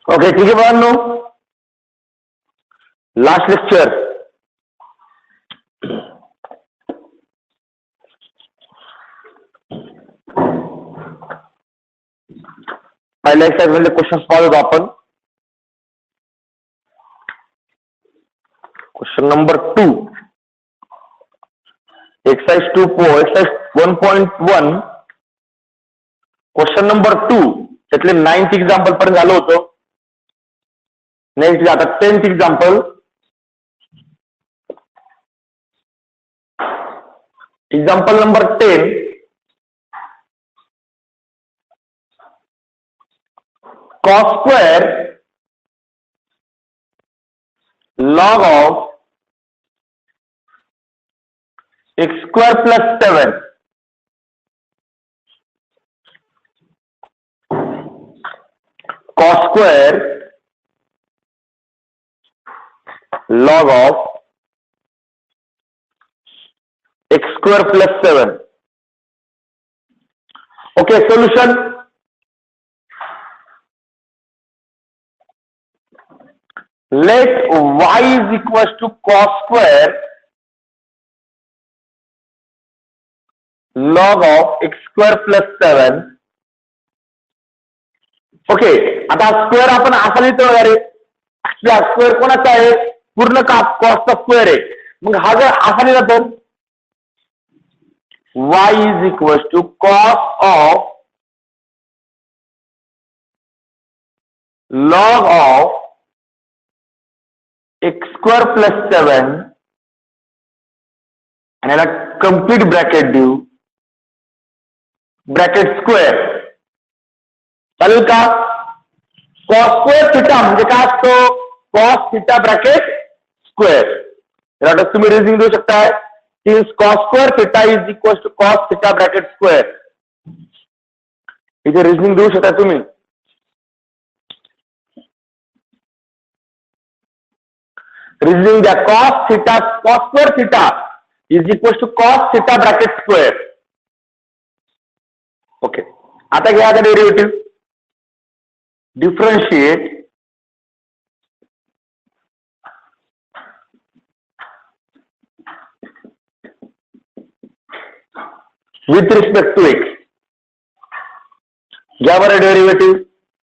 Okay ठीक आहे बाळांनो, लास्ट लेक्चर पहिल्या एक्सरसाइज क्वेश्चन पाहूया आपण. Question number 2, exercise 1.1. Question number 2 त्यातले 9th एक्झाम्पल पर्यंत झालं होतं. नेक्स्ट आता 10th example. Example number 10. cos square log of x square plus 7 cos square log of x square plus 7. Okay, solution. Let y is equals to cos square log of x square plus 7. Okay, आता square आपण असा लिहितो वगैरे. Square कोणाचा आहे? पूर्ण काप कॉसचा square आहे. मग हा जर असा लिहिला तर y is equals to cos of log of x square plus 7 आणि याला कम्प्लीट ब्रॅकेट देऊ, ब्रॅकेट स्क्वेअर. चालेल का? कॉस स्क्वेअर थिटा म्हणजे काय असतो? Cos theta bracket square. याला तुम्ही रिझनिंग देऊ शकताय. Since cos square theta is equal to cos theta bracket square. इथे रिझनिंग देऊ शकता तुम्ही. रिझनिंग द्या. Cos square theta is equal to cos theta bracket square. Okay, आता घ्या आता derivative. Differentiate with respect to x. घ्या बरं डेरिव्हेटिव्ह.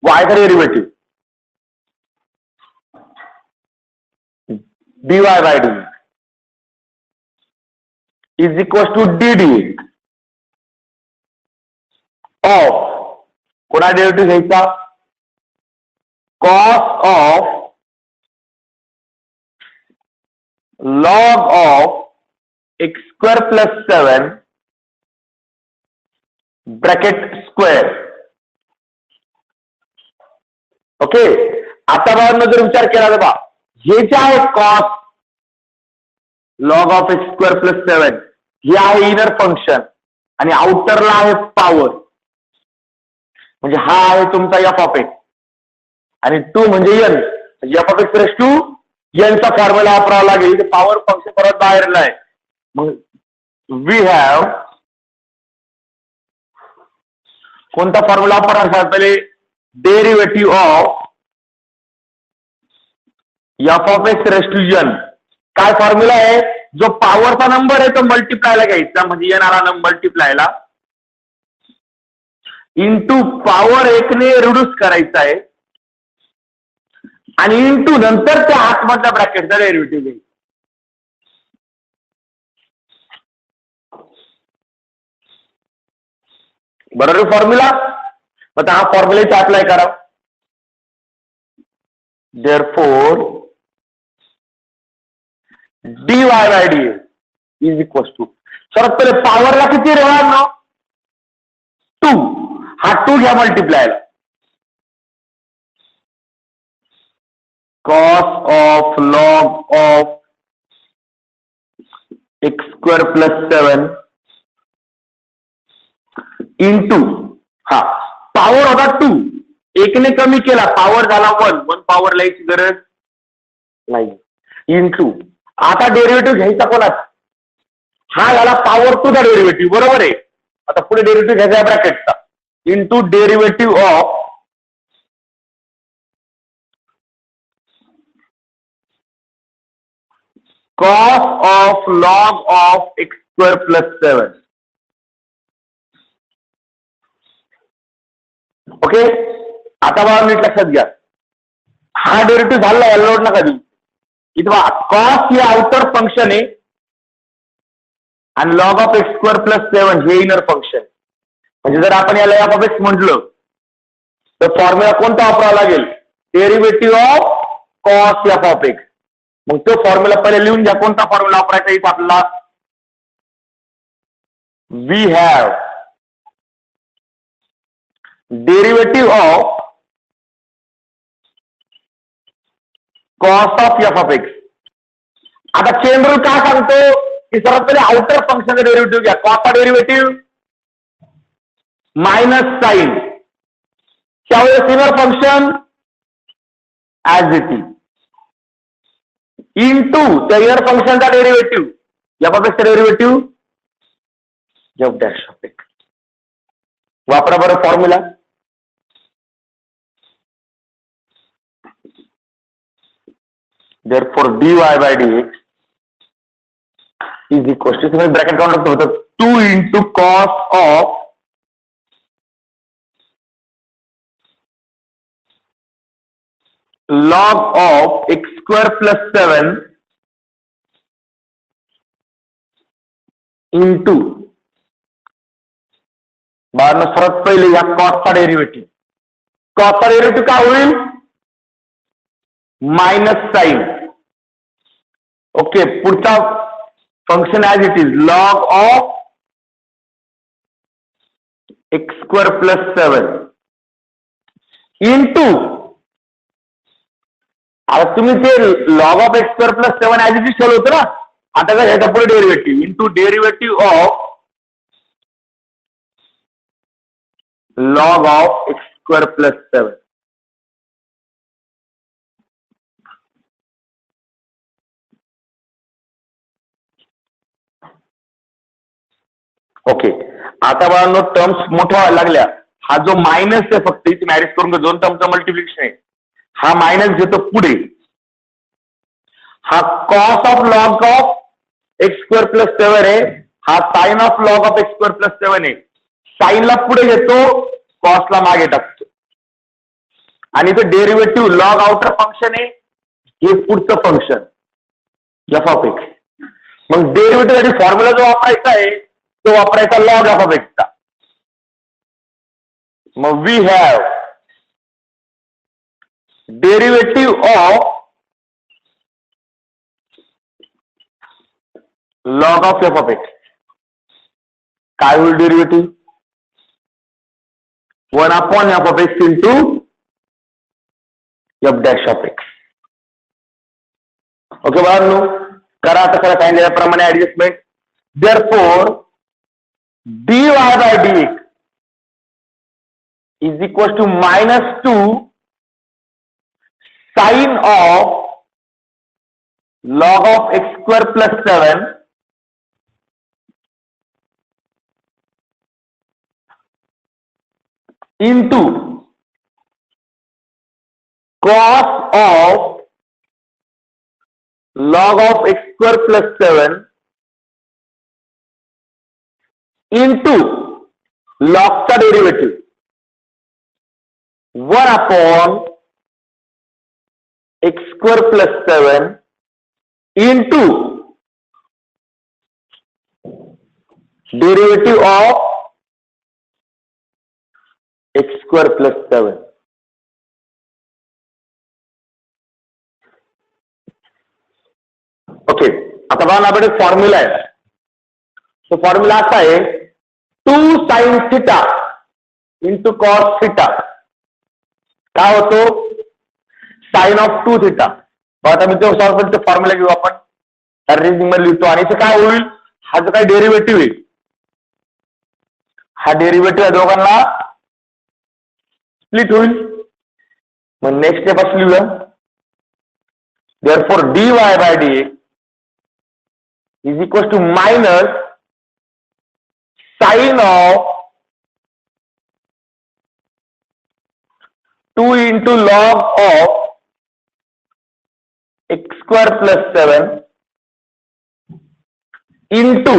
वायचा derivative dy by d is equals to dd of कोणा डेरिव्हेटिव्ह घ्यायचा? cos of log of x square plus 7 bracket square. Okay, आता बाळांनो जर विचार केला तर बा हे जे आहे cos log of x square plus 7 हे आहे इनर फंक्शन आणि आउटरला आहे पॉवर. म्हणजे हा आहे तुमचा एफ ऑफ एक्स आणि 2 म्हणजे n. F of x raise to एनचा फॉर्म्युला वापरावा लागेल. पॉवर फंक्शन परत बाहेरला आहे. मग वी हॅव कोणता फॉर्म्युला वापरणार? पहिले derivative of f of x raise to n. काय फॉर्म्युला आहे? जो पॉवरचा नंबर आहे तो मल्टिप्लायला घ्यायचा, म्हणजे येणारा मल्टिप्लायला इंटू पॉवर 1 ने रिड्यूस करायचा आहे आणि इंटू नंतर त्या आतमधल्या ब्रॅकेटचा डेरिव्हेटिव्ह घ्यायचा. बरोबर फॉर्म्युला. मग हा फॉर्म्युला अप्लाय करा. Therefore dy by dx is equals to सर्वात पहिले पॉवरला किती राहणार ना? 2. हा 2 घ्या मल्टिप्लायला. cos of log of x square plus 7 into हा पॉवर होता 2, 1 ने कमी केला पॉवर झाला 1 पॉवर लायची गरज नाही. इंटू आता डेरिव्हेटिव्ह घ्यायचा कोणाचा? हा याला पॉवर 2 चा डेरिव्हेटिव्ह. बरोबर आहे. आता पुढे डेरिव्हेटिव्ह घ्यायचा ब्रॅकेटचा into derivative of cos of log of x square plus 7. Okay, आता बघा नीट लक्षात घ्या, हा डेरिव्हेटिव्ह झाला याला लोड नका देऊ. इथं कॉस हे आउटर फंक्शन आहे आणि log of x square plus 7 हे इनर फंक्शन. म्हणजे जर आपण याला एफ ऑफ एक्स म्हटलं तर फॉर्म्युला कोणता वापरावा लागेल? Derivative of cos f of x. मग तो फॉर्म्युला पहिले लिहून घ्या. कोणता फॉर्म्युला वापरायचा इथं आपल्याला? We have derivative of cos of f of x. आता चेन रूल काय सांगतो की सर्वात पहिले आउटर फंक्शनचा डेरिव्हेटिव्ह घ्या. कॉसचा डेरिव्हेटिव्ह मायनस साइन, त्यावेळेस inner function as it is into त्या इनर फंक्शनचा डेरिव्हेटिव्ह एफ ऑफ एक्सचा derivative f dash of x. वापरा बरं formula. therefore dy by dx is equal to, bracket count होतं 2 into cos of log of x square plus 7 into बारनं सर्वात पहिले या कॉसचा डेरिव्हेटिव्ह. कॉसचा डेरिव्हेटिव्ह काय होईल? Minus sine. ओके, पुढचा function as it is log of x square plus 7 into, आता तुम्ही ते log of x square plus 7 as it is ठेवलं होतं ना. आता काय ह्याचा पुढे derivative into derivative of log of x square plus 7. Okay, आता बाळांनो टर्म्स मोठ्या व्हायला लागल्या. हा जो मायनस आहे फक्त इथे मॅरेज करून दोन टर्मचं मल्टिप्लिकेशन आहे, हा मायनस घेतो पुढे. हा cos of log of x square plus 7 आहे, हा sine of log of x square plus 7 आहे. साइनला पुढे घेतो, कॉसला मागे टाकतो. आणि इथं डेरिव्हेटिव्ह लॉग आउटर फंक्शन आहे, हे पुढचं फंक्शन एफ ऑफ एक्स. मग डेरिव्हेटिव्ह साठी फॉर्म्युला जो वापरायचा आहे तो वापरायचा लॉग एफ ऑफ एक्सचा. मग we have derivative of log of f of x. काय होईल derivative? 1 upon f of x into f dash of x. Okay बाळांनो, करा आता करा सांगितल्याप्रमाणे adjustment. therefore dy by dx is equal to minus 2 sin of log of x square plus 7 into cos of log of x square plus 7 into log चा derivative 1 upon x square plus 7 into derivative of x square plus 7. Okay, आता बघा आपल्याकडे formula आहे. तो formula असा आहे 2 sin theta into cos theta. काय होतो? Sine of 2 theta. आता मी तो फॉर्म्युला घेऊ आपण, अरेंजिंग मध्ये लिहितो. आणि इथे काय होईल? हा जो काही डेरिव्हेटिव्ह आहे, हा डेरिव्हेटिव्ह दोघांना स्प्लिट होईल. मग नेक्स्ट स्टेप असं लिहूया. therefore dy by dx is equal to minus sin of 2 into log of x square plus 7 into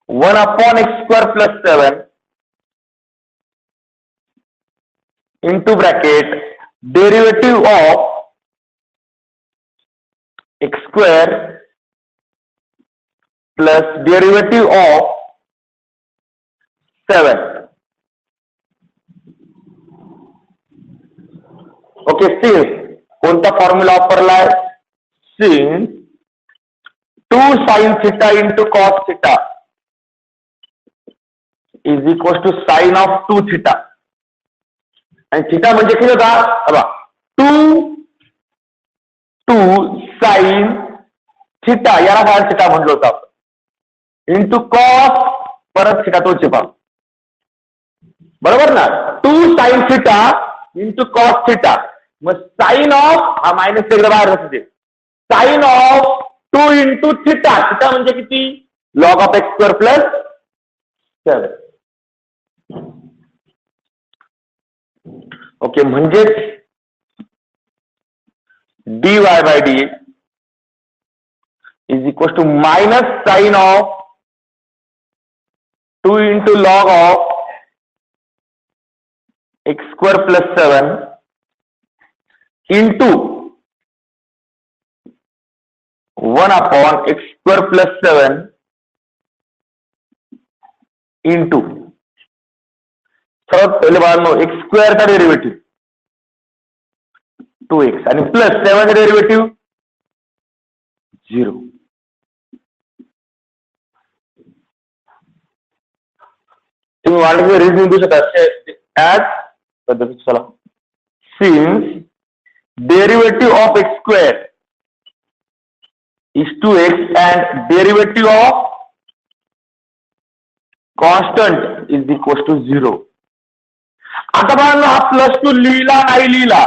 1/x² + 7 into bracket derivative of x² plus derivative of 7. Okay, since कोणता formula वापरलाय? Since 2 sin θ into cos θ is equals to sin of 2 θ. आणि theta म्हणजे किती होता? 2 sin theta, याला काय theta म्हणलं होतं आपण, इंटू कॉस, परत थिटा तोच आहे, बरोबर ना? 2 sin theta into cos theta. मग साइन ऑफ हा मायनस एकदा बाहेर असते, sine of 2 into theta. Theta म्हणजे किती? Log of x² + 7. ओके, म्हणजेच dy/dx is equal to minus sine of 2 into log of x² + 7 into 1/x² + 7 into, सर्वात पहिले बाळांनो x² चा डेरिव्हेटिव्ह 2x आणि प्लस 7 चा डेरिव्हेटिव्ह 0. तुम्ही वाढले रिझनिंग देऊ शकता ऍज पद्धती. चला, since derivative of x² is 2x and derivative of constant is equal to 0. आता बाळांनो हा +2 लिहिला नाही लिहिला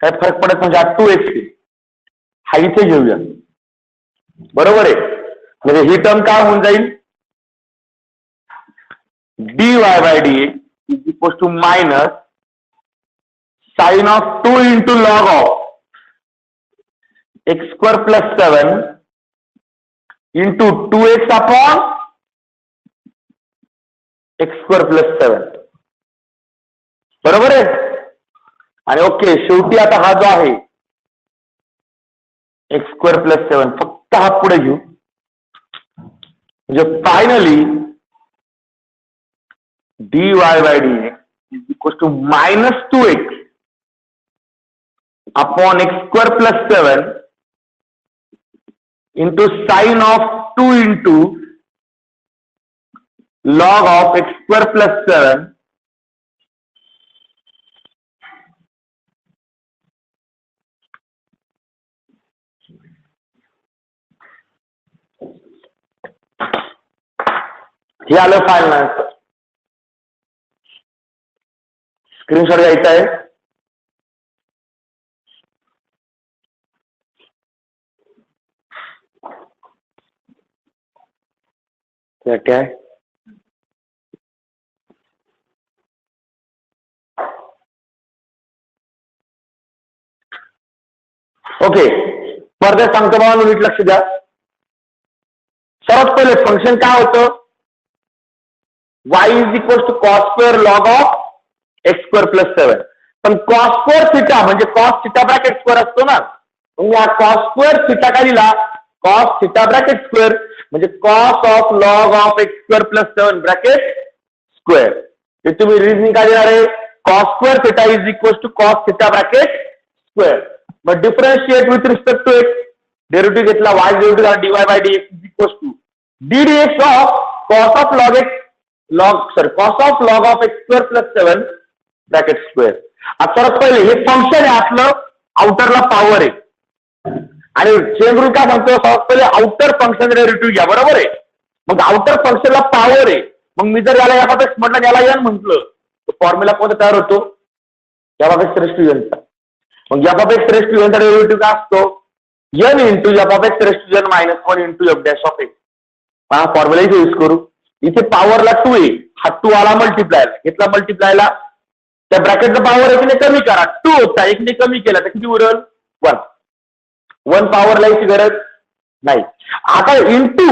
काय फरक पडत, म्हणजे हा 2x हा इथे घेऊया, बरोबर आहे? म्हणजे ही टर्म काय होऊन जाईल? dy/dx is equal to minus sine of 2 into log of x² + 7 into 2x upon x² + 7, बरोबर आहे? आणि ओके, शेवटी आता हा जो आहे x² + 7 फक्त हा पुढे घेऊ, म्हणजे finally dy/dx is equal to minus 2x upon x² + 7 into sine of 2 into log of x² + 7 हे आलं फायनल आन्सर. स्क्रीनशॉट घ्यायचा आहे. क्या है? ओके, परत सांगतो बाबा, नीट लक्ष द्या. सर्वात पहिले फंक्शन काय होतं? y is equal to cos² log of x² + 7. पण cos² थिटा म्हणजे cos थिटा ब्रॅकेट स्क्वेअर असतो ना, मग या cos² थिटा काय दिला? cos थिटा ब्रॅकेट स्क्वेअर म्हणजे cos of log of x² + 7 bracket square. हे तुम्ही रिझनिंग काय देणार आहे? cos² theta is equal to cos theta bracket square. मग differentiate with respect to x, derivative घेतला y derivative dy/dx is equal to ddx of cos of log x cos of log of x² + 7 bracket square. आता पहिले हे function आहे आपलं, आउटरला power आहे, आणि chain rule काय सांगतो? सर्वात पहिले आउटर फंक्शन डेरिव्हेटिव्ह घ्या, बरोबर आहे? मग आउटर फंक्शनला पॉवर आहे, मग मी जर याला f(x) म्हटलं, याला n म्हटलं, तर फॉर्म्युला कोणता तयार होतो? f(x)n चा. मग f(x)n चा डेरिव्हेटिव्ह काय असतो? n into f(x)n - 1 into f'(x). हा फॉर्म्युला इथे यूज करू. इथे पॉवरला 2 आहे, हा 2 आला मल्टिप्लायला, घेतला मल्टिप्लायला, त्या ब्रॅकेटचा पॉवर 1 ने कमी करा, 2 होता 1 ने कमी केला तर किती उरेल? 1. 1 पॉवर लायची गरज नाही. आता इंटू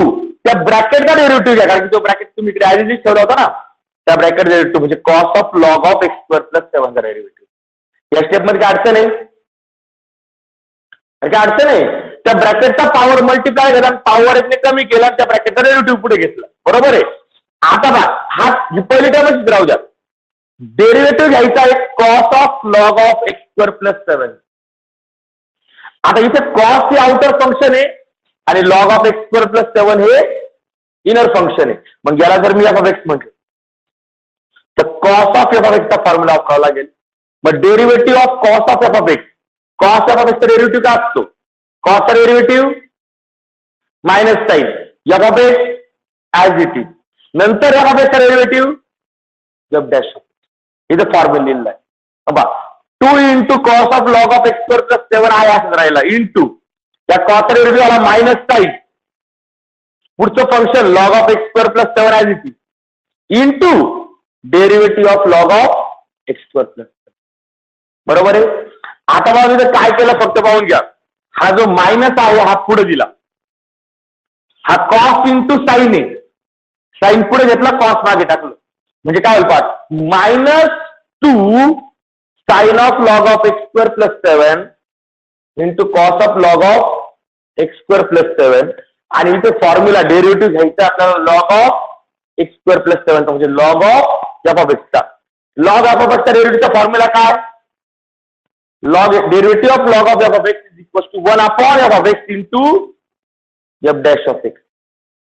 त्या ब्रॅकेटचा डेरिव्हेटिव्ह घ्या, कारण तो ब्रॅकेट तुम्ही इकडे ऍज इट ठेवला होता ना, त्या ब्रॅकेट डेरिव्हेटिव्ह म्हणजे cos of log of x square plus 7 चा डेरिव्हेटिव्ह. या स्टेपमध्ये काय अडचण आहे? काय अडचण आहे? त्या ब्रॅकेटचा पॉवर मल्टिप्लाय केला, पॉवर एकने कमी केला, त्या ब्रॅकेटचा डेरिव्हेटिव्ह पुढे घेतला. बरोबर आहे. आता बघा, हा पहिली टर्मच राहू द्या. डेरिव्हेटिव्ह घ्यायचा आहे cos of log of x square plus 7. आता इथे कॉस हे आउटर फंक्शन आहे आणि log of x square plus 7 हे इनर फंक्शन आहे. मग याला जर मी एफ ऑफ एक्स म्हटलं तर कॉस ऑफ एफ ऑफ एक्सचा फॉर्म्युला वापरावा लागेल. मग derivative of cos of f of x, cos f of एक्सचा डेरिव्हेटिव्ह काय असतो? कॉसचा derivative minus sine f of x as it is, नंतर एफ ऑफ एक्सचा डेरिव्हेटिव्ह एफ डॅश. इथं फॉर्म्युला लिहिलेला आहे बघा, 2 into cos of log of x square plus 7 आहे असं राहिला, इंटू त्या कॉसचा डेरिव्हेटिव्ह आला मायनस साइन, पुढचं function log of x square plus 7 as it is, into derivative of log of x square plus 7. बरोबर आहे. आता बघा मी काय केलं फक्त पाहून घ्या. हा जो मायनस आहे हा पुढे दिला, हा कॉस इंटू साइन आहे, साइन पुढे घेतला, कॉस मागे टाकलं, म्हणजे काय होईल पाठ, -2 sine of log of x square plus 7 into cos of log of x square plus 7. आणि इथे फॉर्म्युला डेरिव्हेटिव्ह घ्यायचा आपल्याला log of x square plus 7 म्हणजे लॉग ऑफ एफ ऑफ एक्सचा. लॉग एफ ऑफ एक्सचा डेरिव्हेटिव्हचा फॉर्म्युला काय? Log derivative of log of f of x is equal to 1 upon f of x into f dash of x.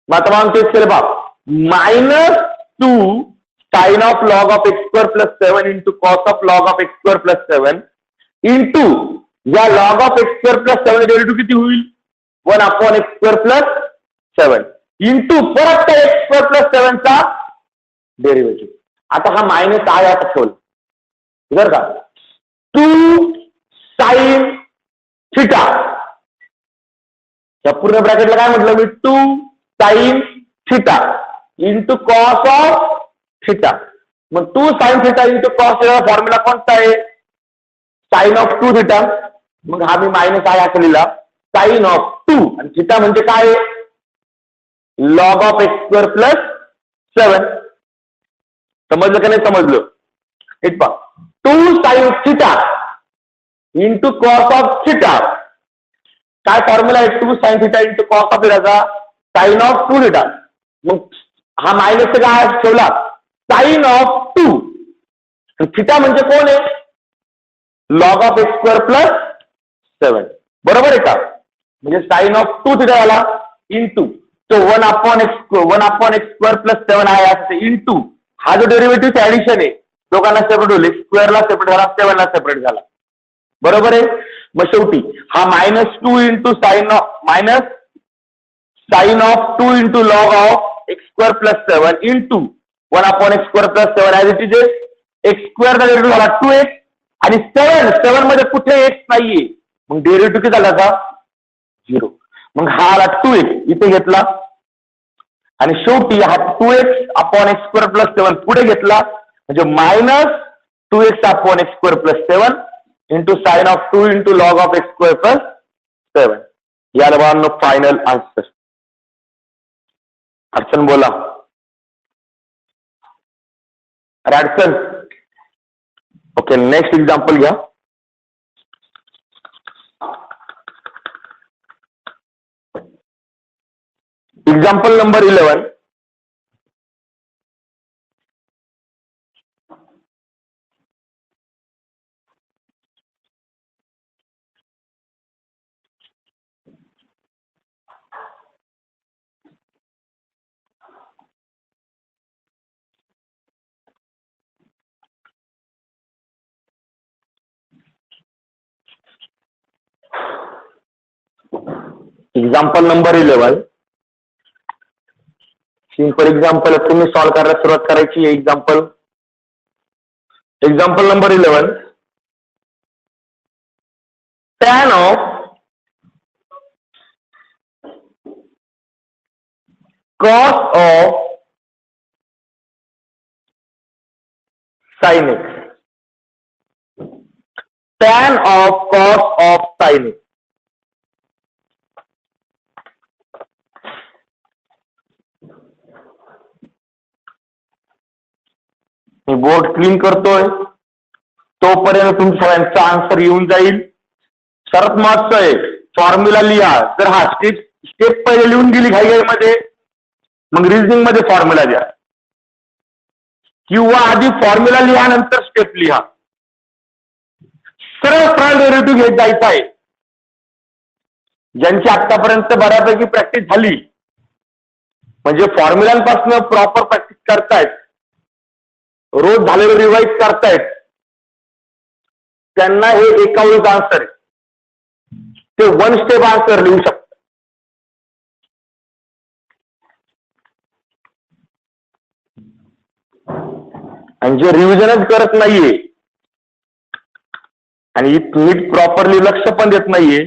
मग आता आपण तेच केलं बाप, -2 sine of log of x square plus 7 into cos of log of x square plus 7 into या log of x square plus 7 derivative किती होईल? 1 upon x square plus 7 into परत त्या एक्स स्क्वेअर प्लस 7 चा डेरिव्हेटिव्ह. आता हा minus आहे आता ठेवलं बरं का, 2 साइन थिटा, या पूर्ण ब्रॅकेटला काय म्हटलं मी, 2 sine theta into cos of theta. मग 2 sine theta into cos theta formula कोणता आहे? Sine of 2 theta. मग हा मी मायनस आहे असं लिहिला, साइन ऑफ 2 आणि थिटा म्हणजे काय? Log of x square plus 7. समजलं का नाही समजलं? एक पहा, 2 sine theta into cos of theta, काय फॉर्म्युला आहे? 2 sine theta into cos of थिटाचा साइन ऑफ 2 थिटा. मग हा मायनस काय ठेवला, साइन ऑफ 2. थिटा म्हणजे कोण आहे? Log of x square plus 7. बरोबर आहे का? म्हणजे साइन ऑफ 2 थिटा आला इंटू तो 1 अपॉन एक्स स्क्वेअर प्लस 7 आहे असं, इंटू हा जो डेरिव्हेटिव्ह ऍडिशन आहे, दोघांना सेपरेट होईल, स्क्वेअरला सेपरेट झाला, 7 ला सेपरेट झाला. बरोबर आहे. मग शेवटी हा -2 into sine of 2 into log of x square plus 7 into 1 upon x square plus 7 as it is, x square चा डेरिव्हेटिव्ह झाला 2x आणि 7 मध्ये कुठे एक्स नाहीये, मग डेरिव्हेटिव्ह किती झाला का? 0. मग हा आला 2x इथे घेतला आणि शेवटी हा 2x upon x square plus 7 पुढे घेतला, म्हणजे -2x upon x square plus 7 into sine of 2 into log of x square plus 7. याला बाळांनो फायनल आन्सर. अडचण बोला. अरे अडचण. ओके, नेक्स्ट एक्झाम्पल घ्या. Example number 11. Example number 11. Simple example तुम्ही सॉल्व्ह करायला सुरुवात करायची. Example number 11. tan of cos of sin x, tan of cos of sin x. Me board clean करतोय, तोपर्यंत तुमच्या सगळ्यांचा आन्सर येऊन जाईल. सर्वात महत्व आहे, फॉर्म्युला लिहा. जर हा स्टेप पहिले लिहून गेली घाईघाईमध्ये, मग रिझनिंग मध्ये फॉर्म्युला द्या, किंवा आधी फॉर्म्युला लिहा नंतर स्टेप लिहा. सरळ डेरिव्हेटिव्ह घेत जायचं आहे. ज्यांची आतापर्यंत बऱ्यापैकी प्रॅक्टिस झाली, म्हणजे फॉर्म्युलांपासून प्रॉपर प्रॅक्टिस करतायत, रोज झालेलं रिवाइज करतायत, त्यांना हे एका वेळेस आन्सर आहे, ते वन स्टेप आन्सर लिहू शकतात. आणि जे रिव्हिजनच करत नाहीये आणि नीट प्रॉपरली लक्ष पण देत नाहीये,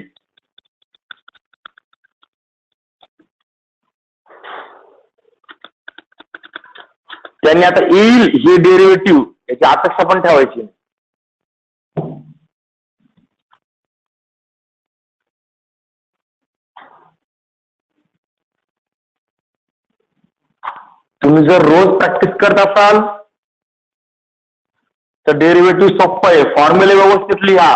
त्यांनी आता येईल हे डेरिव्हेटिव्ह याची अपेक्षा पण ठेवायची. तुम्ही जर रोज प्रॅक्टिस करत असाल तर डेरिव्हेटिव्ह सोपं आहे. फॉर्म्युले व्यवस्थित लिहा.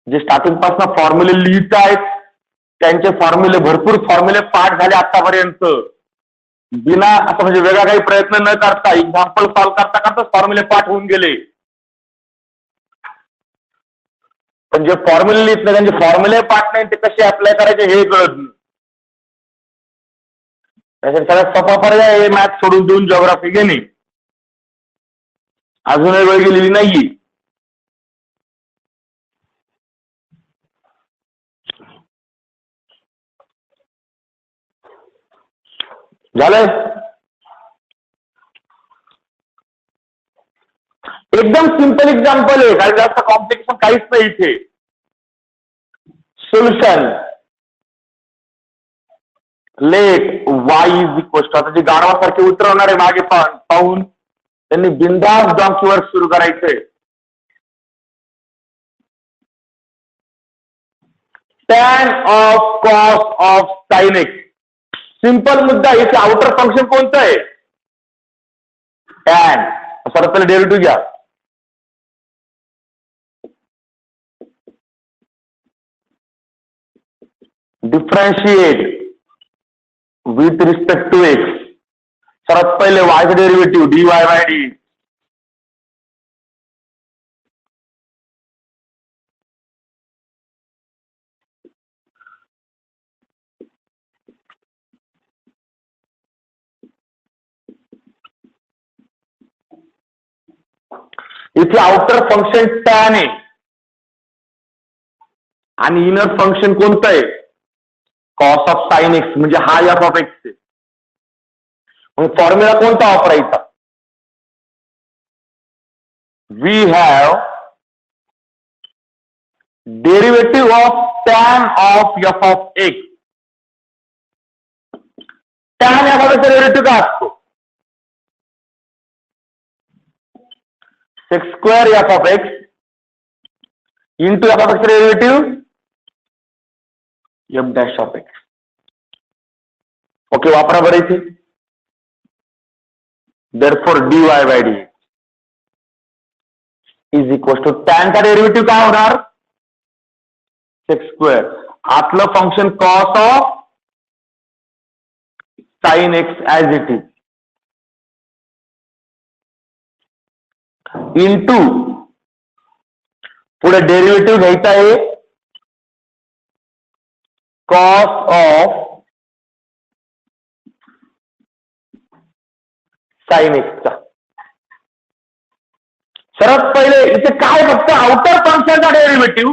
जे स्टार्टिंग पासून फॉर्म्युले लिहित आहेत त्यांचे फॉर्म्युले, भरपूर फॉर्म्युले पाठ झाले आतापर्यंत, बिना असं म्हणजे वेगळा काही प्रयत्न न करता, एक्झाम्पल सॉल्व्ह करता करता फॉर्म्युले पाठ होऊन गेले. पण जे फॉर्म्युले लिहित नाही त्यांचे फॉर्म्युले पाठ नाही, ते कसे अप्लाय करायचे हे कळत नाही. त्यासाठी सगळ्यात सोपा पर्याय आहे मॅथ सोडून देऊन जिओग्राफी घेणे. अजूनही वेळ गेलेली नाहीये. झालंय? एकदम सिंपल एक्झाम्पल आहे, काही जास्त कॉम्प्लिकेशन काहीच नाही इथे. Solution let y is equal to, आता जे गाढवासारखे उतरवणारे मागे पाहून त्यांनी बिंदास डॉंकीवर सुरू करायचंय. Tan of cos of sine x. Simple मुद्दा, याचे आउटर फंक्शन कोणतं आहे? टॅन. परत पहिले डेरिव्हेटिव्ह घ्या. Differentiate with respect to x. सर्वात पहिले वायचं डेरिव्हेटिव्ह dy बाय डी. इथे आउटर फंक्शन टॅन आहे आणि इनर फंक्शन कोणतं आहे? कॉस ऑफ साइन एक्स, म्हणजे हा एफ ऑफ एक्स आहे. मग फॉर्म्युला कोणता वापरायचा? We have derivative of tan of f of x. Tan f of x derivative काय असतो? Sec square f of x into f of x derivative f dash of x. Okay, वापरा बरं इथे. therefore dy by dx is equal to tan चा derivative काय होणार? Sec square. आतलं function cos of sine x as it is into पुढे derivative घ्यायचा आहे कॉस ऑफ साइन एक्सचा. सर्वात पहिले इथे काय, फक्त आउटर फंक्शनचा derivative,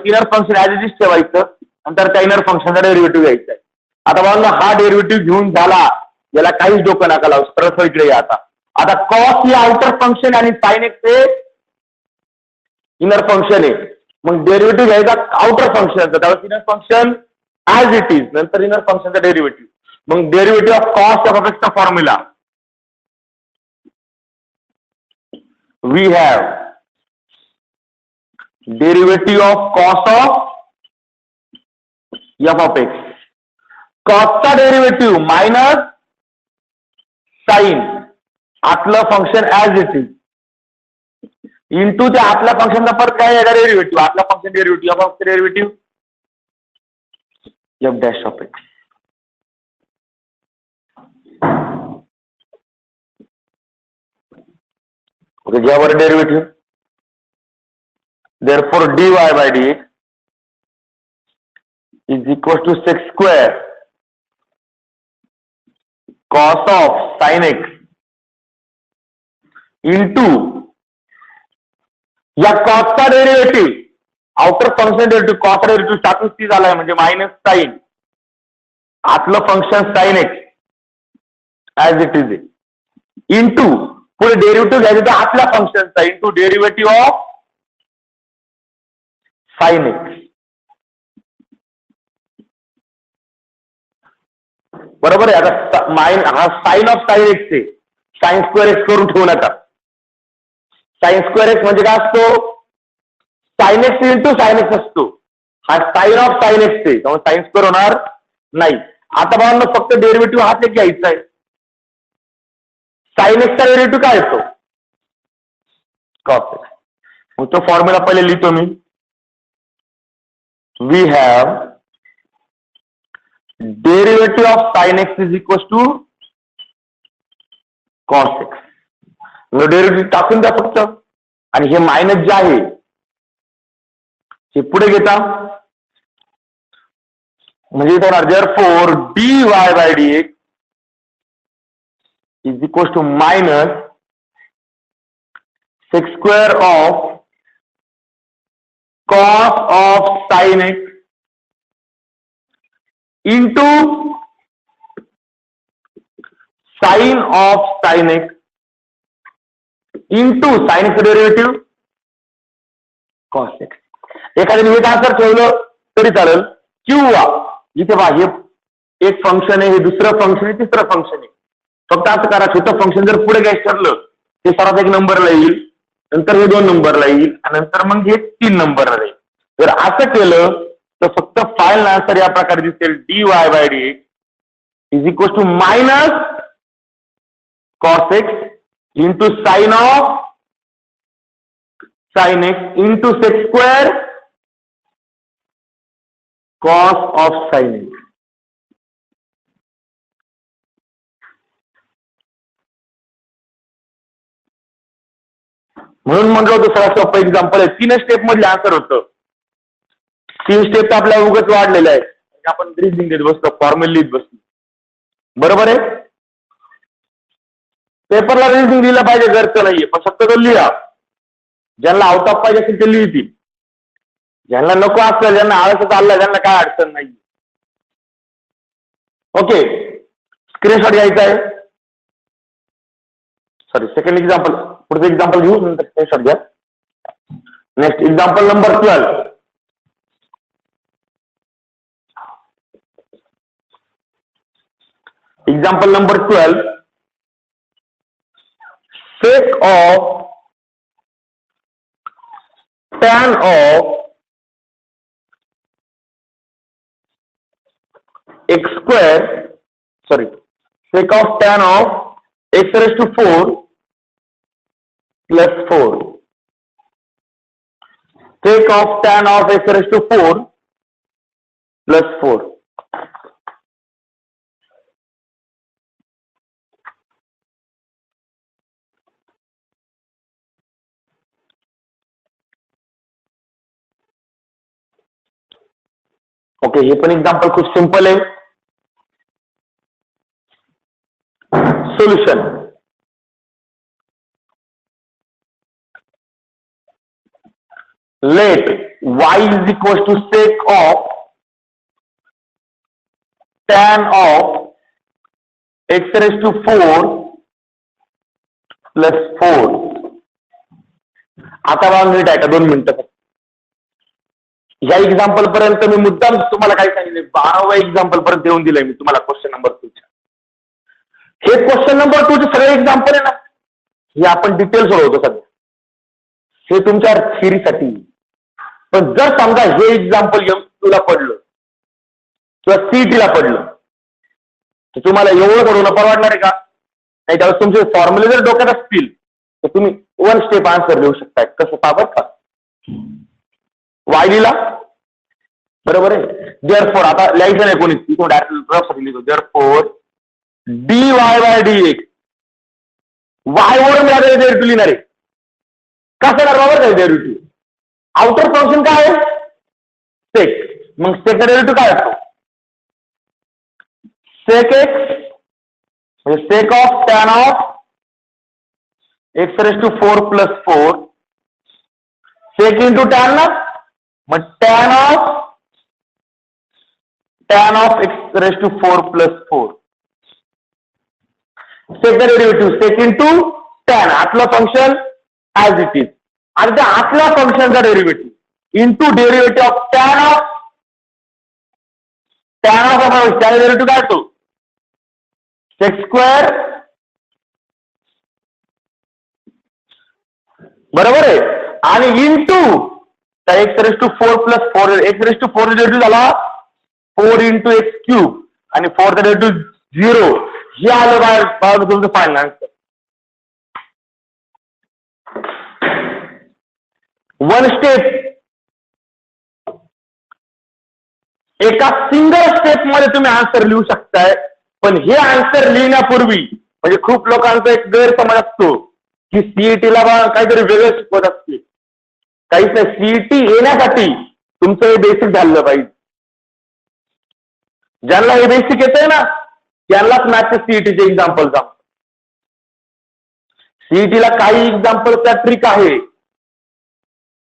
inner function as it is ठेवायचं, नंतर त्या इनर फंक्शनचा डेरिव्हेटिव्ह घ्यायचा आहे. आता बघा, हा डेरिव्हेटिव्ह घेऊन झाला, याला काहीच डोकं नका लावू, सरळ इकडे या. आता कॉस ही आउटर फंक्शन आणि साइन एक्स हे इनर फंक्शन आहे. मग डेरिव्हेटिव्ह घ्यायचा आउटर फंक्शनचा, त्यावेळेस inner function as it is, नंतर इनर फंक्शनचा डेरिव्हेटिव्ह. मग derivative of cos f of एक्सचा formula we have derivative of cos of f of x. cos चा डेरिव्हेटिव्ह मायनस साइन आतलं function as it is into त्या आतल्या फंक्शनचा परत काय आहे डेरिव्हेटिव्ह, आतला फंक्शन डेरिव्हेटिव्ह, फक्त derivative f dash of x. Okay, ज्यावर derivative therefore dy by dx is equal to sec square cos of sin x into या कॉसचा derivative outer function derivative cos derivative starting C झालाय म्हणजे minus sine आतलं function sine x as it is into पुढे derivative घ्यायचं तर आतल्या फंक्शनचा into derivative of sine x. बरोबर आहे. आता हा साइन ऑफ साइन एक्स आहे, साइन स्क्वेअर एक्स करून ठेवू नका. साइन स्क्वेअर एक्स म्हणजे काय असतो, sine x into sine x असतो. हा साइन ऑफ साइन एक्स आहे त्यामुळे साइन स्क्वेअर होणार नाही. आता बघा फक्त डेरिव्हेटिव्ह हाच एक घ्यायचा आहे. साइन एक्सचा डेरिव्हेटिव्ह काय येतो, कॉस एक्स. मग तो फॉर्म्युला पहिले लिहितो मी. We have derivative of sin x is equals to cos x. मग डेरिव्हेटिव्ह टाकून द्या फक्त आणि हे मायनस जे आहे हे पुढे घेता म्हणजे होणार therefore dy by dx is equals to minus sec square of cos of sin x into sin of sin x into sin x derivative cos x. एखाद्याने हे आन्सर ठेवलं तरी चालेल किंवा इथे पहा हे एक फंक्शन आहे, हे दुसरं फंक्शन आहे, तिसरं फंक्शन आहे. फक्त असं करा छोटं फंक्शन जर पुढे घ्यायचं ठरलं ते सर्वात एक नंबरला येईल, नंतर हे 2 नंबरला येईल आणि नंतर मग हे 3 नंबरला येईल. जर असं केलं तर फक्त फायनल आन्सर या प्रकारे दिसेल dy by dx is equal to minus cos x into sine of sin x into sec square cos of sin x. म्हणून म्हटलं होतं सगळ्यात सोपं एक्झाम्पल आहे. 3 स्टेप मधले आन्सर होतं. 3 स्टेप तर आपल्या उगाच वाढलेले आहेत, आपण रिझनिंग देत बसतो, फॉर्म्युला लिहित बसतो. बरोबर आहे. पेपरला रिझनिंग दिलं पाहिजे गरज नाहीये, पण फक्त तो लिहा. ज्यांना आउट ऑफ पाहिजे असेल ते लिहितील, ज्यांना नको असेल, ज्यांना आळस चाललाय त्यांना काय अडचण नाही. ओके, स्क्रीनशॉट घ्यायचा आहे. सॉरी, सेकंड एक्झाम्पल, पुढचं एक्झाम्पल घेऊ नंतर स्क्रीनशॉट घ्या. Next example number 12. Example number 12, sec of tan of x square, sorry, sec of tan of x raised to 4 plus 4, sec of tan of x raised to 4 plus 4. Okay, हे पण example खूप simple आहे. Solution. Let y is equal to sec of tan of x raised to 4 plus 4. आता मला नीट आहे का 2 मिनिटं. या एक्झाम्पल पर्यंत मी मुद्दाम तुम्हाला काय सांगितले, 12व्या एक्झाम्पल पर्यंत देऊन दिलंय मी तुम्हाला क्वेश्चन नंबर 2. हे क्वेश्चन नंबर 2 चे सगळे एक्झाम्पल आहे ना, हे आपण डिटेल सोडवतो सध्या, हे तुमच्या थिअरीसाठी. पण जर समजा हे एक्झाम्पल MCQ ला पडलं किंवा CET ला पडलं तर तुम्हाला एवढं सोडवणं परवडणार आहे का? नाही त्यावेळेस तुमचे फॉर्म्युले जर डोक्यात असतील तर तुम्ही वन स्टेप आन्सर लिहू शकताय. कसं पाबर का वाय लिहिला बरोबर आहे. देअरफॉर आता लिहायचं नाही कोणी इथून डायरेक्ट लिहितो therefore D y by D x Y वरून डेरिव्हेटिव्ह लिहिणार आहे. कसं करणार काय डेरिव्हेटिव्ह आउटर फंक्शन काय आहे सेक. मग सेकंड डेरिव्हेटिव्ह काय असतो सेक एक्स म्हणजे sec of tan of x raise to 4 + 4 sec into tan ना मग tan of x raise to 4 + 4 second derivative sec into tan आतलं फंक्शन ॲज इट इज आणि त्या आतल्या फंक्शनचा derivative into derivative of tan of त्याचा derivative काय तो सेक स्क्वेअर बरोबर आहे आणि इंटू त्या x raise to 4 + 4 x raise to 4 derivative झाला 4 इंटू एक्स क्यूब आणि 4 चा डेरिव्हेटिव्ह 0 हे आलं बाहेर तुमचं फायनल आन्सर. वन स्टेप एका सिंगल स्टेप मध्ये तुम्ही आन्सर लिहू शकताय. पण हे आन्सर लिहिण्यापूर्वी म्हणजे खूप लोकांचा एक गैरसमज असतो की सीईटीला काहीतरी वेगळं शिकवत असते. काहीच नाही सीईटी येण्यासाठी तुमचं हे बेसिक झालं पाहिजे. ज्यांना हे बेसिक येतंय ना त्यांनाच मॅथचे सीईटीचे एक्झाम्पल सांगतो. सीईटीला काही एक्झाम्पलचा ट्रिक आहे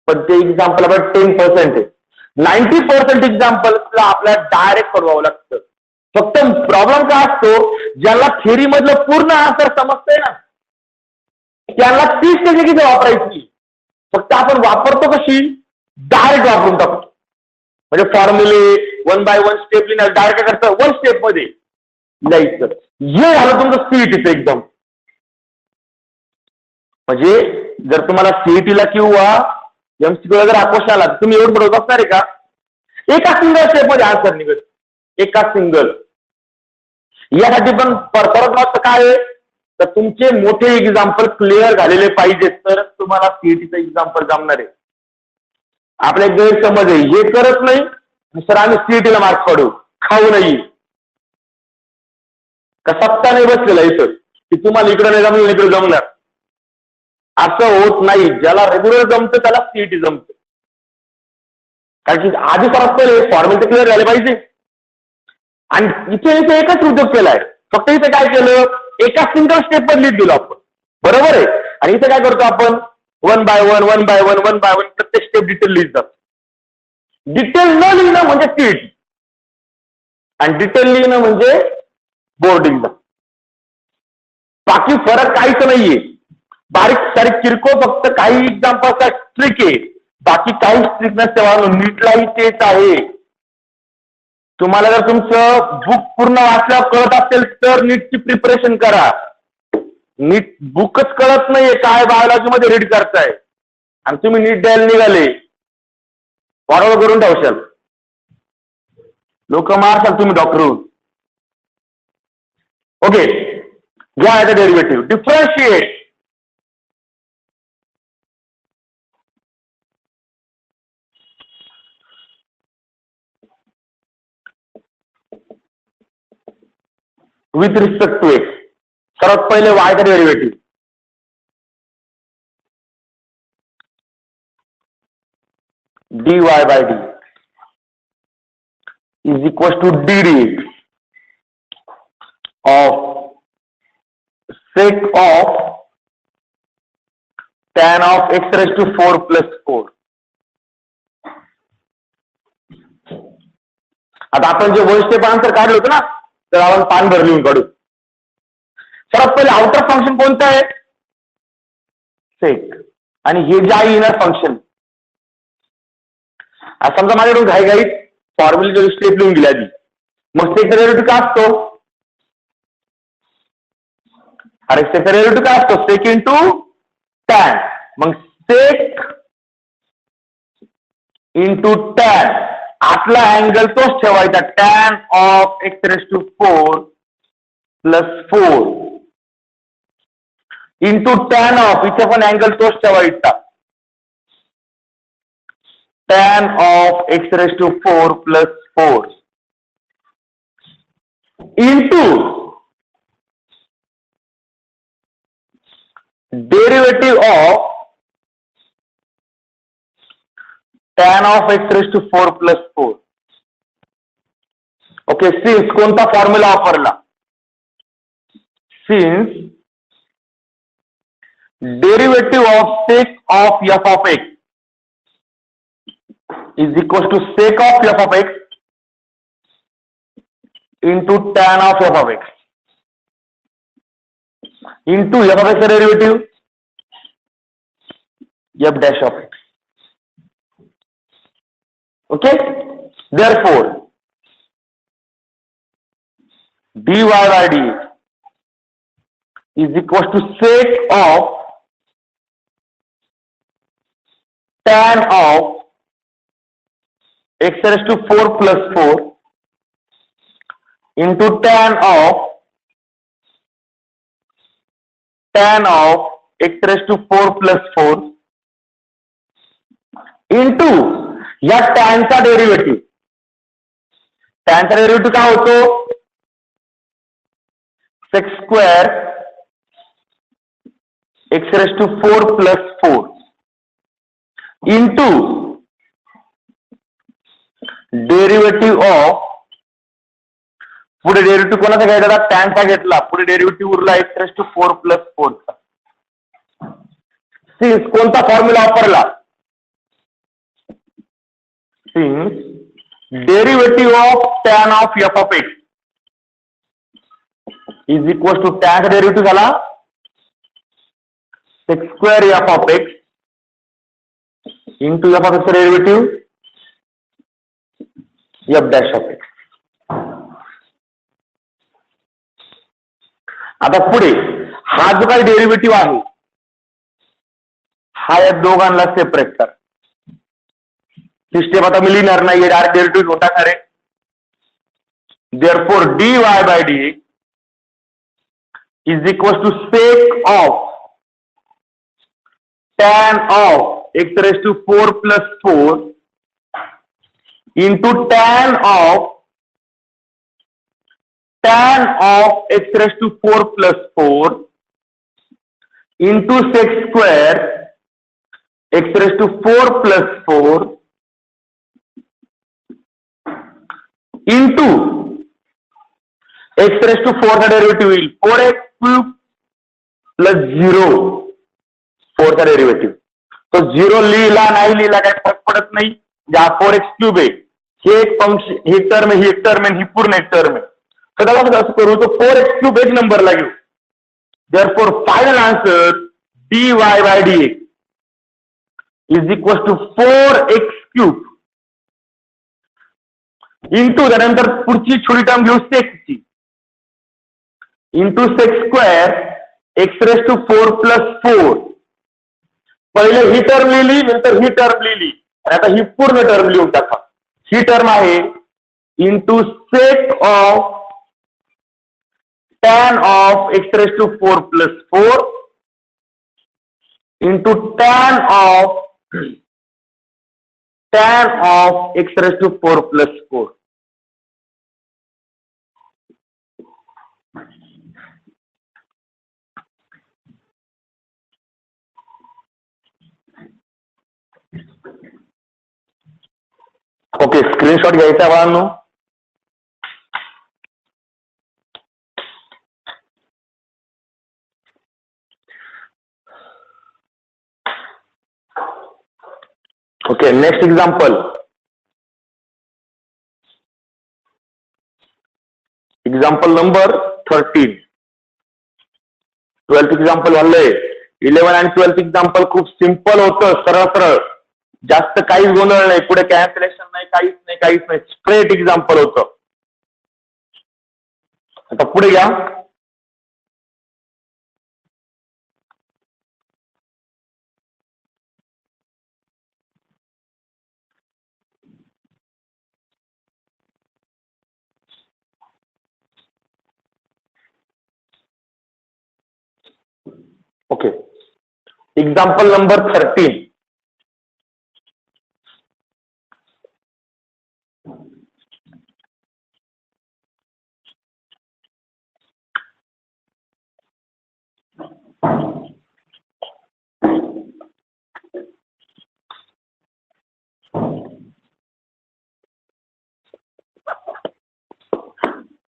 पण ते एक्झाम्पल आपण 10% आहे. 90% एक्झाम्पल्सला आपल्याला डायरेक्ट सोडवावं लागतं. फक्त प्रॉब्लेम काय असतो ज्याला थिअरी मधलं पूर्ण आन्सर समजतंय ना त्यांना तीच टेक्निक वापरायची. फक्त आपण वापरतो कशी डायरेक्ट वापरून टाकतो. म्हणजे फॉर्म्युले 1 बाय 1 स्टेप लिहिणार डायरेक्ट करतं 1 स्टेप मध्ये लिहायचं. हे झालं तुमचं सीईटीचं एक्झाम. म्हणजे जर तुम्हाला सीईटीला किंवा एमसीक्यू जर हा क्वेश्चन आला तुम्ही एवढं बरोबर बसणार आहे का एका सिंगल स्टेप मध्ये आन्सर निघत एका सिंगल. यासाठी पण परत मात्र काय आहे तर तुमचे मोठे एक्झाम्पल क्लिअर झालेले पाहिजेत तर तुम्हाला सीईटीचं एक्झाम्पल जमणार आहे. आपल्या गैरसमज आहे हे करत नाही सर आम्ही सीईटीला मार्क्स पाडू खाऊ नाही का सत्ता नाही बसलेला इथं की तुम्हाला इकडं नाही जमलं इकडे जमणार असं होत नाही. ज्याला रेग्युलर जमतं त्याला सीईटी जमतं. कारण की आधी परत फॉर्मॅलिटी क्लिअर झाले पाहिजे. आणि इथे एकच उद्योग केलाय फक्त इथे काय केलं एका सिंगल स्टेप वर लिहित गेलो आपण बरोबर आहे. आणि इथे काय करतो आपण 1 बाय 1 प्रत्येक स्टेप डिटेल लिहित जातो. डिटेल न लिहिणं म्हणजे सीईटी आणि डिटेल लिहिणं म्हणजे बोर्ड एक्झाम. बाकी फरक काहीच नाहीये. बारीक सारीक किरकोळ फक्त काही एक्झाम्पलचा ट्रिक आहे बाकी काही ट्रिक नसते. नीटलाही तेच आहे. तुम्हाला जर तुमचं बुक पूर्ण वाचल्यावर कळत असेल तर नीटची प्रिपरेशन करा. नीट बुकच कळत नाहीये काय बायोलॉजी मध्ये रीड करताय आणि तुम्ही नीट द्यायला निघाले बरोबर करून ठेवशाल लोक मारशाल तुम्ही डॉक्टर होऊन. ओके घ्या याचा derivative differentiate with respect to x. सर्वात पहिले वायचा derivative dy by dx is equals to d dx of sec of tan of x raised to 4 plus 4. आता आपण जे वन स्टेप आन्सर काढलं होतं ना तर आपण पान भर लिहून काढू. सर्वात पहिले आउटर फंक्शन कोणतं आहे सेक आणि हे जे आहे इनर फंक्शन. समजा माझ्याकडून घाईघाईत फॉर्म्युले स्टेप लिहून गेली आधी मग सेकचा डेरिव्हेटिव्ह काय असतो अरे सेकचा डेरिव्हेटिव्ह काय असतो सेक इंटू टॅन. मग सेक इंटू टॅन आतला अँगल तोच ठेवायचा tan of x raise to 4 + 4 into tan of, इथे पण अँगल तोच ठेवा इथला, tan of x raised to 4 plus 4 into derivative of tan of x raised to 4 plus 4. Okay, since कोणता फॉर्म्युला वापरला? Since derivative of sec of f of x is equal to sec of f of x into tan of f of x into f of x derivative f dash of x. Okay, therefore dy by dx is equal to sec of tan of x raised to 4 plus 4 into tan of x raised to 4 plus 4 into या टॅनचा derivative. टॅनचा derivative काय होतो? Sec square x raise to 4 plus 4 into derivative of, पुढे derivative कोणाचा घ्यायचा? टॅनचा घेतला, पुढे derivative उरला x raise to 4 plus 4 चा. सिन्स कोणता फॉर्म्युला वापरला? Since derivative of tan of f of x is equal to tan derivative झाला sec square f of x into f of x derivative f dash of x. आता पुढे हा जो काही derivative आहे हा या दोघांना सेपरेट कर. ही स्टेप आता मी लिहिणार नाही, डायरेक्ट डेरिव्हेटिव्ह घेऊन टाकणार आहे. Therefore dy bye dx is equal to sec of tan of x raised to 4 plus 4 into tan of x raised to 4 plus 4 into sec square x raised to 4 plus 4 into x raised to 4 चा derivative येईल 4x cube plus 0 4 चा derivative. तो 0 लिहिला नाही लिहिला काही फरक पडत नाही. ज्या 4x क्यूब आहे हे एक फंक्शन, ही टर्म आहे, ही एक टर्म आहे, ही पूर्ण एक टर्म आहे. तर त्याला असं करू तो 4x क्यूब एक नंबरला घेऊ. Therefore final answer dy bye dx is equal to 4x cube into त्यानंतर पुढची छोटी टर्म घेऊ सेक्सची into sec square x raise to 4 plus 4. पहिले ही टर्म लिहिली, नंतर ही टर्म लिहिली आणि आता ही पूर्ण टर्म लिहून टाका. ही टर्म आहे into sec of tan of x raise to 4 plus 4 into tan of x raise to 4 plus 4. Okay, screenshot घ्यायचा आहे बाळांनो. Okay, next example number 13. 12th example झालंय. 11 आणि 12th एक्झाम्पल खूप सिंपल होतं, सरळ सरळ, जास्त काहीच गोंधळ नाही, पुढे कॅल्क्युलेशन नाही, काहीच नाही, स्ट्रेट एक्झाम्पल होतं. आता पुढे घ्या. Okay. Example number 13.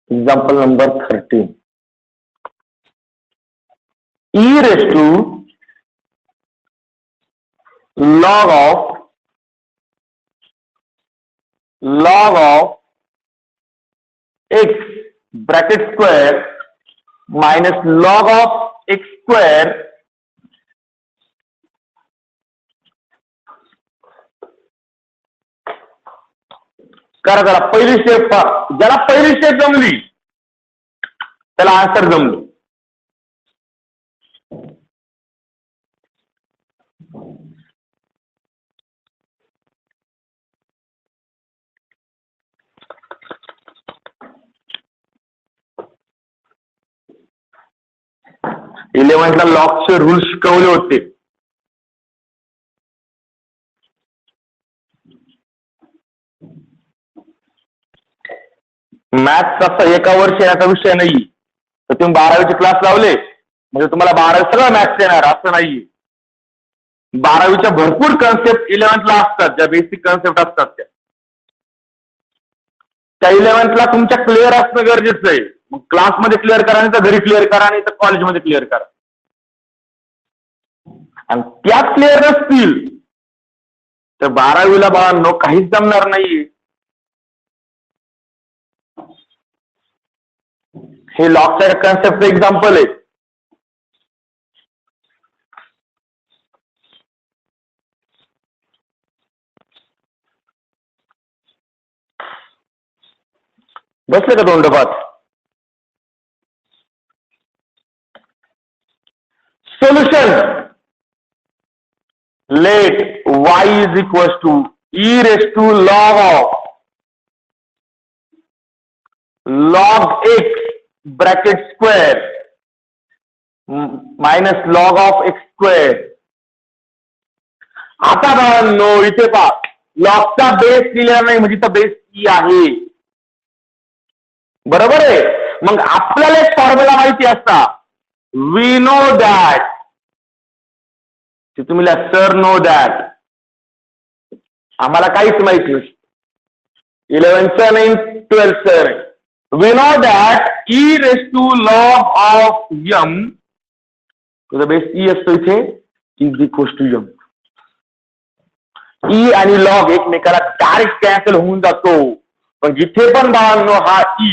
Example number 13. E raised to log of x bracket square minus log of x square करा पहिली स्टेप ज्याला पहिली स्टेप जमली त्याला आन्सर जमली. इलेव्हन्थला लॉगचे रूल शिकवले होते. मॅथ्स असा एका वर्ष याचा विषय नाही. तर तुम्ही 12वीचे क्लास लावले म्हणजे तुम्हाला 12वी सगळं मॅथ्स येणार असं नाहीये. 12वीच्या भरपूर कन्सेप्ट 11thला असतात, ज्या बेसिक कन्सेप्ट असतात त्या 11thला तुमच्या क्लिअर असणं गरजेचं आहे. मग क्लासमध्ये क्लिअर करा, नाही तर घरी क्लिअर करा, नाही तर कॉलेजमध्ये क्लिअर करा. आणि त्यात क्लिअर नसतील तर 12वीला बाळांनो काहीच जमणार नाहीये. हे लॉगच्या कन्सेप्टचं एक्झाम्पल आहे. बसले का तोंडपात? Solution. Let y is equals to e raised to log x bracket square minus log of x square. आता बाळांनो इथे पहा, लॉगचा बेस दिलेला नाही म्हणजे तर बेस ई आहे. बरोबर आहे. मग आपल्याला एक फॉर्म्युला माहिती असता, वी नो दॅट. तुम्ही सर नो दॅट, आम्हाला काहीच माहिती नाही. 11th नाही 12th. We know that e raised to log of m to the base e असतो इथे is equals to m. e आणि log एकमेकाला डायरेक्ट कॅन्सल होऊन जातो. पण जिथे पण बाळांनो हा e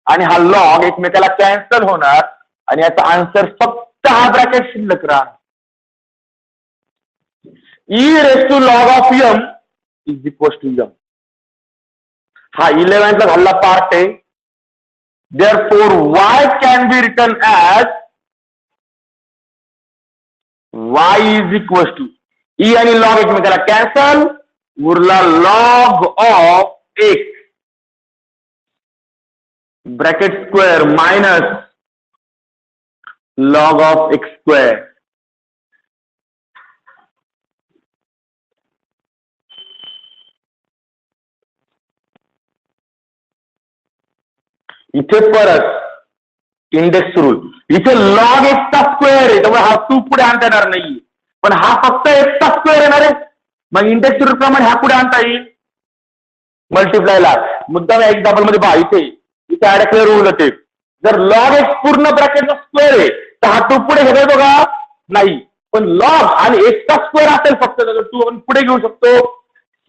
आणि हा log एकमेकाला कॅन्सल होणार आणि याचा आन्सर फक्त हा ब्रॅकेट शिल्लक राहणार. e raised to log of m is equals to m. हा 11th ला झाला पार्ट आहे. Therefore, y can be written as y is equals to e आणि log एकमेकाला कॅन्सल, उरला log of x bracket square minus log of x square. इथे परत index rule. इथे लॉग एक्सचा स्क्वेअर आहे त्यामुळे हा 2 पुढे आणता येणार नाही, पण हा फक्त एक्सचा स्क्वेअर येणार आहे. मग इंडेक्स रूल प्रमाणे हा पुढे आणता येईल मल्टिप्लायला. मुद्दा एक्झाम्पल मध्ये पहा, इथे ऍड क्लिअर होऊन जाते. जर लॉग एक्स पूर्ण ब्रॅकेटचा स्क्वेअर आहे तर हा 2 पुढे घेता येतो का? नाही. पण लॉग आणि एक्सचा स्क्वेअर असेल फक्त तर 2 आपण पुढे घेऊ शकतो.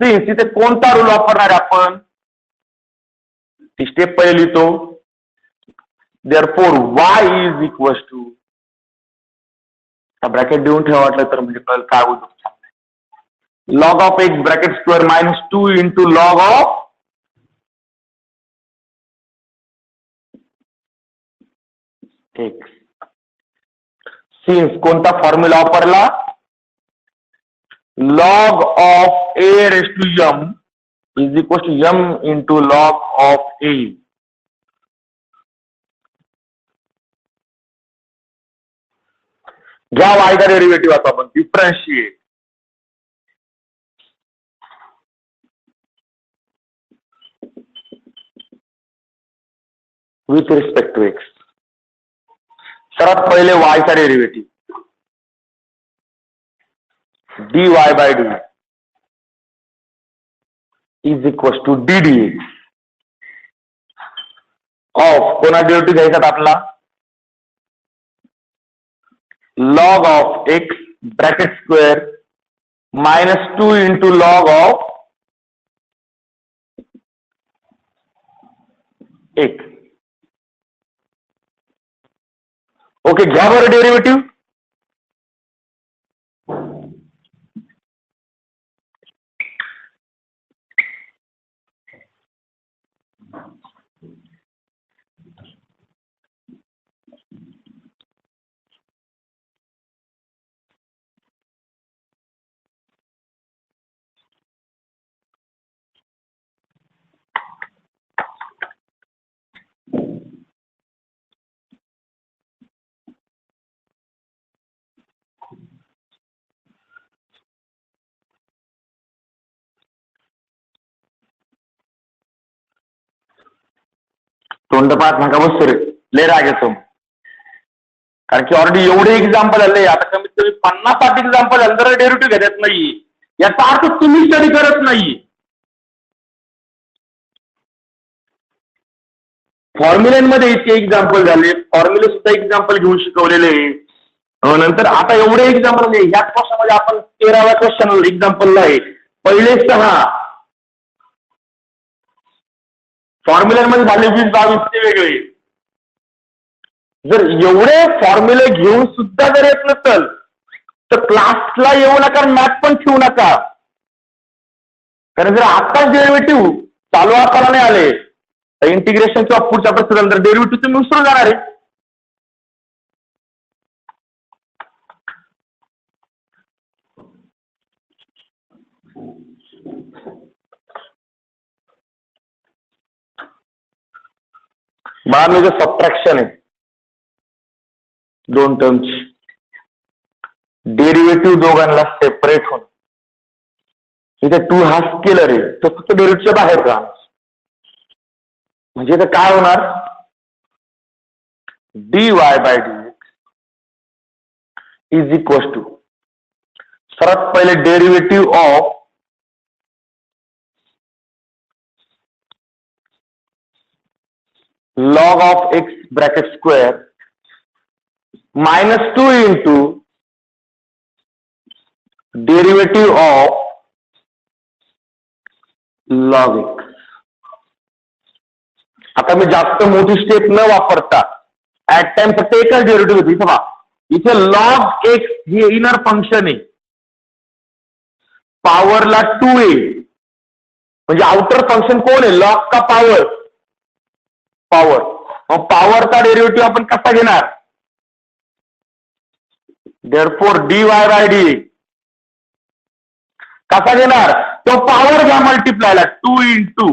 तिथे कोणता रूल वापरणार आहे आपण? ती स्टेप पहिले लिहितो. Therefore, y is equals to bracket देऊन ठेवा वाटलं तर म्हणजे कळलं काय होतं. log of x bracket square minus 2 into log of x. Since कोणता फॉर्म्युला वापरला? log of a raised to m is equals to m into log of a. घ्या वायचा डेरिव्हेटिव्ह आता आपण differentiate with respect to x. सर्वात पहिले वायचा derivative dy by dy is equal to d dx of कोणा derivative घ्यायचा आपला log of x bracket square minus 2 into log of x. Okay, घ्या बरं डेरिव्हेटिव्ह. तोंड पाहत नका बस रे, लय राग येतो. कारण की ऑलरेडी एवढे एक्झाम्पल आले, आता कमीत कमी 50-60 एक्झाम्पल आले तर डेरिव्हेटिव्ह घेत नाही. याचा अर्थ तुम्ही स्टडी करत नाही. फॉर्म्युल्यांमध्ये इतके एक्झाम्पल झाले, फॉर्म्युले सुद्धा एक्झाम्पल घेऊन शिकवलेले. नंतर आता एवढे एक्झाम्पल म्हणजे ह्याच क्वेश्चनमध्ये आपण 13व्या क्वेश्चन एक्झाम्पलला आहे. पहिले 6 फॉर्म्युल्यांमध्ये झाले 20-22 ते वेगळे. जर एवढे फॉर्म्युले घेऊन सुद्धा जर येत नसेल तर क्लासला येऊ नका, मॅथ पण ठेवू नका. कारण जर आताच डेरिव्हेटिव्ह चालू आकाराने नाही आले तर इंटिग्रेशन किंवा पुढच्या प्रश्नानंतर डेरिव्हेटिव्ह तुम्ही विसरून जाणार आहे. बाळांनो, जे सबट्रॅक्शन आहे दोन टर्मची, डेरिव्हेटिव्ह दोघांना सेपरेट होऊन इथे 2 हा स्केलर आहे तो फक्त डेरिव्हेटिव्हच्या बाहेर राहणार. म्हणजे इथे काय होणार, dy bye dx is equal to सर्वात पहिले derivative of log of x bracket square minus 2 into derivative of log x. आता मी जास्त मोठी स्टेप न वापरता ऍट टाइम फक्त एकच डेरिव्हेटिव्ह होती. इथे पहा, इथे log x हे इनर फंक्शन आहे, पॉवरला 2a म्हणजे आउटर फंक्शन कोण आहे, log का पॉवर. पॉवर. मग पॉवरचा डेरिव्हेटिव्ह आपण कसा घेणार, देअरफॉर dy बाय dx कसा घेणार, तो पॉवर घ्या मल्टिप्लायला 2 into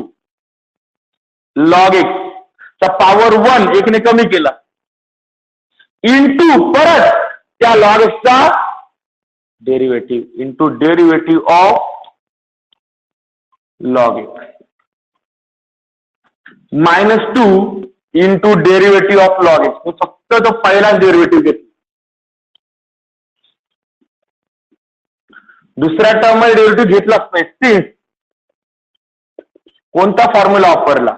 log x चा पॉवर 1 एकने कमी केला इंटू परत त्या log x चा derivative into derivative of log x -2 into derivative of log x. मी फक्त तो पहिला डेरिव्हेटिव्ह घेतो. दुसऱ्या टर्म मध्ये डेरिव्हेटिव्ह घेतलाच नाही. सिन्स कोणता फॉर्म्युला वापरला,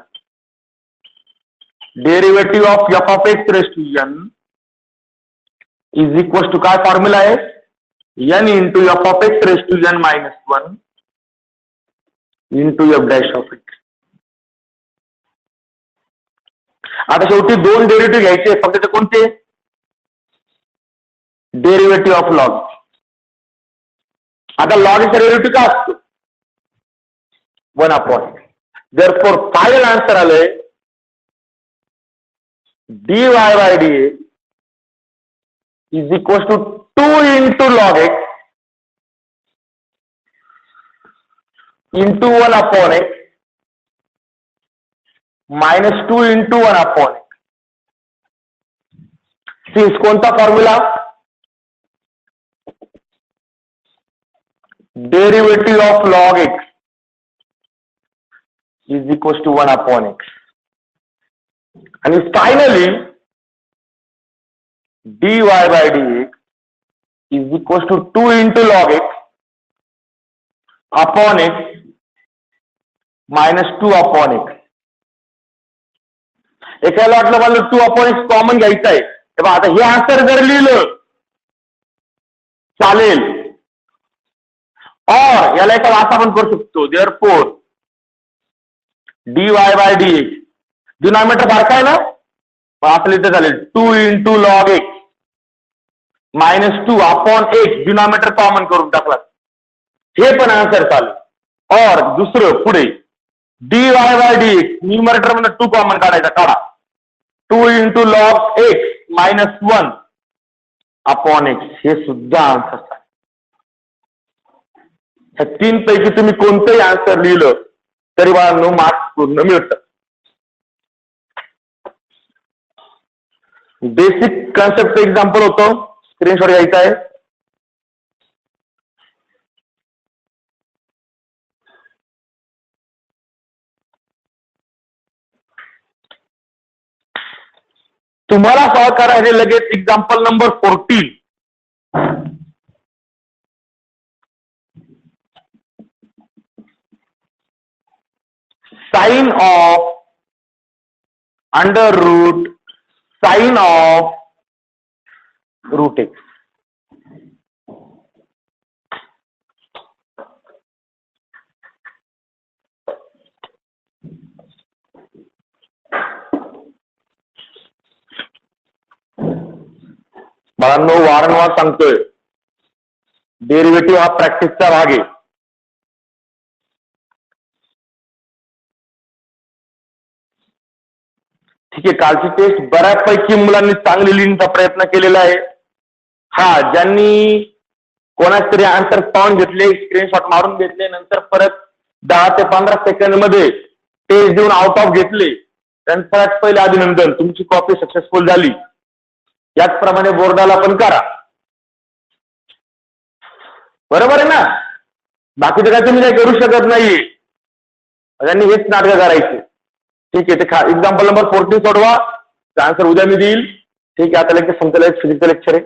derivative of f of x raise to n is equal to काय फॉर्म्युला आहे, n into f of x raise to n -1 into f dash of x. आता शेवटी 2 डेरिव्हेटिव्ह घ्यायचे, फक्त ते कोणते, डेरिव्हेटिव्ह ऑफ log. आता log चा डेरिव्हेटिव्ह काय असतो, 1/. देअरफॉर फायनल आन्सर आलंय dy bye dx is equal to 2 into log x into 1/x -2 into 1/x. Since कोणता formula, derivative of log x is equal to 1 upon x. आणि finally dy bye dx is equal to 2 into log x upon x minus 2 upon x. एकाला वाटलं मला 2 upon x common घ्यायचं आहे, तेव्हा आता हे आन्सर जर लिहिलं चालेल, और याला एका वाचा आपण करू शकतो. Therefore dy bye dx denominator बारका आहे ना, आपल्या इथे चालेल 2 into log x minus 2 upon x, denominator common करून टाकला, हे पण आन्सर चालेल. और दुसरं पुढे dy बाय dx न्यूमरेटर मध्ये 2 कॉमन काढायचा, काढा 2 into log x minus 1 upon x, हे सुद्धा आन्सर आहे. ह्या 3 पैकी तुम्ही कोणतंही आन्सर लिहिलं तरी मला मार्क्स पूर्ण मिळतं. बेसिक कन्सेप्ट एक्झाम्पल होतं, स्क्रीनशॉट घ्यायचा आहे. तुम्हाला सॉल्व करायचे लगेच example number 14. Sine of under root sine of root x. बाळांनो, वारंवार सांगतोय, डेरिव्हेटिव्ह हा प्रॅक्टिसचा भाग आहे. ठीक आहे, कालची टेस्ट बऱ्यापैकी मुलांनी चांगली लिहिण्याचा प्रयत्न केलेला आहे. हा, ज्यांनी कोणाच तरी आन्सर पाहून घेतले, स्क्रीनशॉट मारून घेतले, नंतर परत 10 ते 15 सेकंड मध्ये टेस्ट देऊन आउट ऑफ घेतले, त्यांचं पहिले अभिनंदन, तुमची कॉपी सक्सेसफुल झाली. याचप्रमाणे बोर्डाला पण करा, बरोबर आहे ना. बाकीचं काय तुम्ही काही करू शकत नाहीये, त्यांनी हेच नाटकं करायचे. ठीक आहे, ते एक्झाम्पल नंबर 14 सोडवा, आन्सर उद्या मी देईल. ठीक आहे, आता लेक्चर संपलं, फिजिक्सचं लेक्चर आहे.